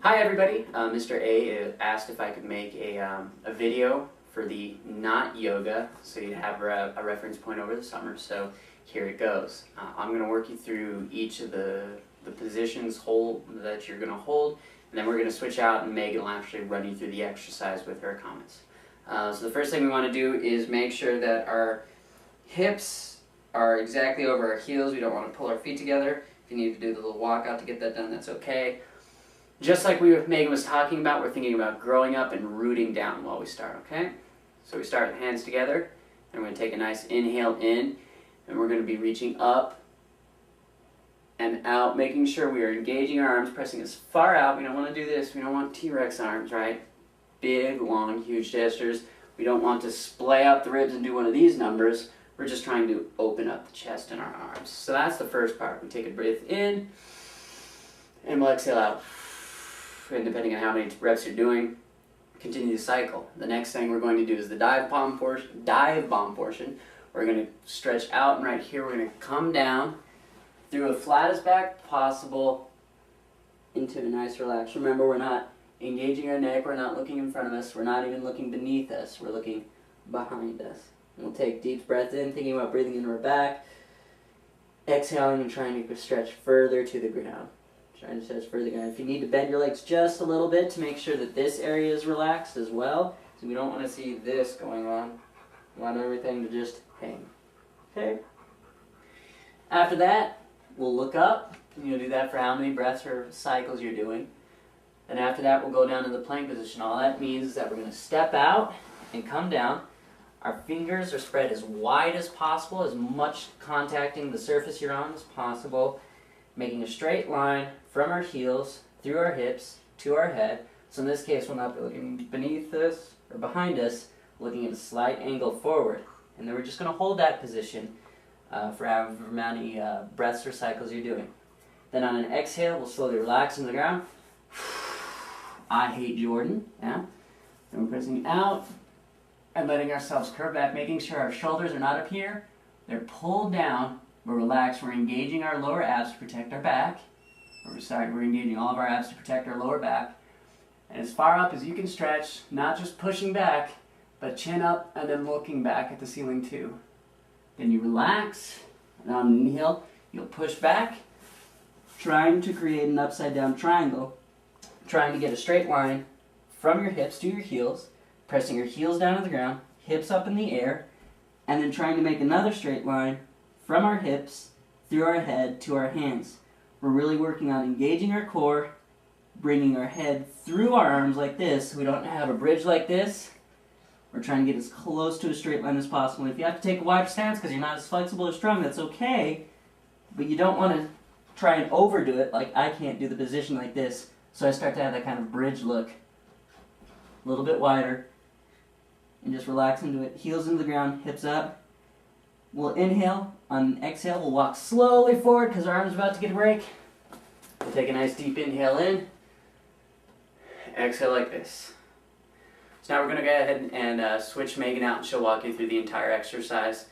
Hi everybody, Mr. A asked if I could make a video for the not yoga so you'd have a reference point over the summer, so here it goes. I'm going to work you through each of the positions that you're going to hold, and then we're going to switch out and Megan will actually run you through the exercise with her comments. So the first thing we want to do is make sure that our hips are exactly over our heels. We don't want to pull our feet together. If you need to do the little walkout to get that done, that's okay. Just like Megan was talking about, we're thinking about growing up and rooting down while we start, okay? So we start with hands together, and we're going to take a nice inhale in, and we're going to be reaching up and out, making sure we are engaging our arms, pressing as far out. We don't want to do this. We don't want T-Rex arms, right? Big, long, huge gestures. We don't want to splay out the ribs and do one of these numbers. We're just trying to open up the chest and our arms. So that's the first part. We take a breath in, and we'll exhale out. And depending on how many reps you're doing, continue the cycle. The next thing we're going to do is the dive bomb portion. We're going to stretch out, and right here we're going to come down through a flattest back possible into a nice relax. Remember, we're not engaging our neck, we're not looking in front of us, we're not even looking beneath us, we're looking behind us. And we'll take deep breaths in, thinking about breathing into our back, exhaling and trying to stretch further to the ground. Trying to stretch further down. If you need to bend your legs just a little bit to make sure that this area is relaxed as well, so we don't want to see this going on. We want everything to just hang. Okay? After that, we'll look up. You'll do that for how many breaths or cycles you're doing. And after that, we'll go down to the plank position. All that means is that we're going to step out and come down. Our fingers are spread as wide as possible, as much contacting the surface you're on as possible, making a straight line from our heels, through our hips, to our head. So in this case, we'll not be looking beneath us or behind us, looking at a slight angle forward. And then we're just going to hold that position for however many breaths or cycles you're doing. Then on an exhale, we'll slowly relax into the ground. I hate Jordan. Yeah. Then we're pressing out and letting ourselves curve back, making sure our shoulders are not up here. They're pulled down. We're relaxed. We're engaging our lower abs to protect our back. We're engaging all of our abs to protect our lower back. And as far up as you can stretch, not just pushing back, but chin up and then looking back at the ceiling too. Then you relax, and on an inhale, you'll push back, trying to create an upside down triangle, trying to get a straight line from your hips to your heels, pressing your heels down to the ground, hips up in the air, and then trying to make another straight line from our hips, through our head, to our hands. We're really working on engaging our core, bringing our head through our arms like this. We don't have a bridge like this. We're trying to get as close to a straight line as possible. If you have to take a wide stance because you're not as flexible or strong, that's okay. But you don't want to try and overdo it, like I can't do the position like this. So I start to have that kind of bridge look. A little bit wider. And just relax into it. Heels into the ground, hips up. We'll inhale. On an exhale, we'll walk slowly forward because our arm's about to get a break. We'll take a nice deep inhale in. Exhale like this. So now we're going to go ahead and switch Megan out, and she'll walk you through the entire exercise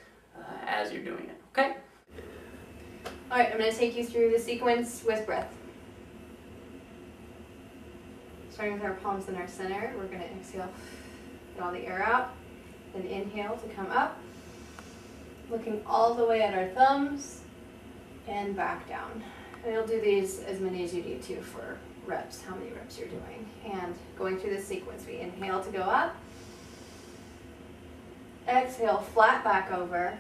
as you're doing it. Okay? Alright, I'm going to take you through the sequence with breath. Starting with our palms in our center, we're going to exhale, get all the air out. Then inhale to come up. Looking all the way at our thumbs and back down. And you'll do these as many as you need to for reps, how many reps you're doing. And going through this sequence, we inhale to go up. Exhale, flat back over.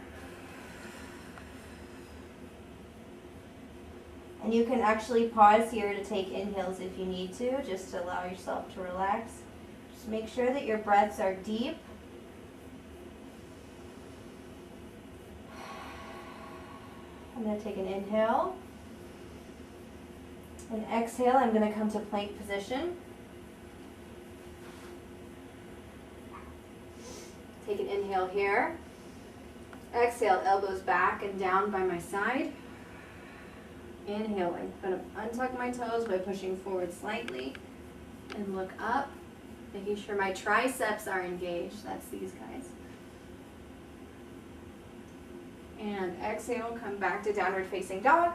And you can actually pause here to take inhales if you need to, just to allow yourself to relax. Just make sure that your breaths are deep. I'm going to take an inhale. And exhale, I'm going to come to plank position. Take an inhale here. Exhale, elbows back and down by my side. Inhaling. I'm going to untuck my toes by pushing forward slightly and look up, making sure my triceps are engaged. That's these guys. And exhale, come back to downward facing dog.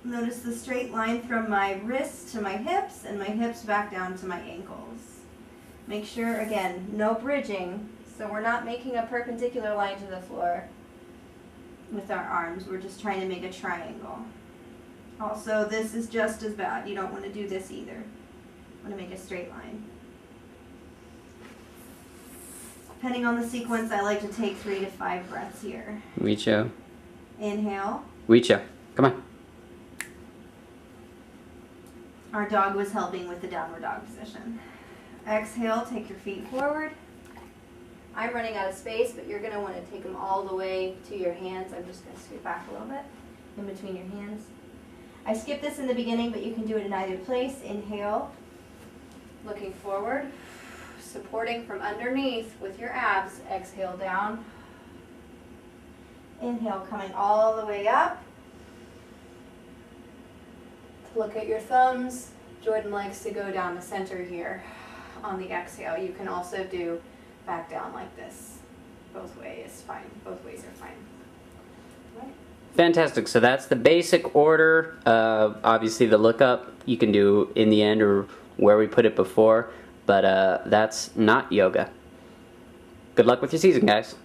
Notice the straight line from my wrists to my hips and my hips back down to my ankles. Make sure, again, no bridging, so we're not making a perpendicular line to the floor with our arms. We're just trying to make a triangle. Also, this is just as bad. You don't want to do this either. You want to make a straight line. Depending on the sequence, I like to take 3 to 5 breaths here. Richo. Inhale. Richo. Come on. Our dog was helping with the downward dog position. Exhale, take your feet forward. I'm running out of space, but you're going to want to take them all the way to your hands. I'm just going to scoot back a little bit in between your hands. I skipped this in the beginning, but you can do it in either place. Inhale, looking forward, supporting from underneath with your abs. Exhale down. Inhale, coming all the way up. Look at your thumbs. Jordan likes to go down the center here on the exhale. You can also do back down like this. Both ways is fine. Both ways are fine. Right. Fantastic. So that's the basic order. Obviously the lookup you can do in the end or where we put it before, but that's not yoga. Good luck with your season, guys.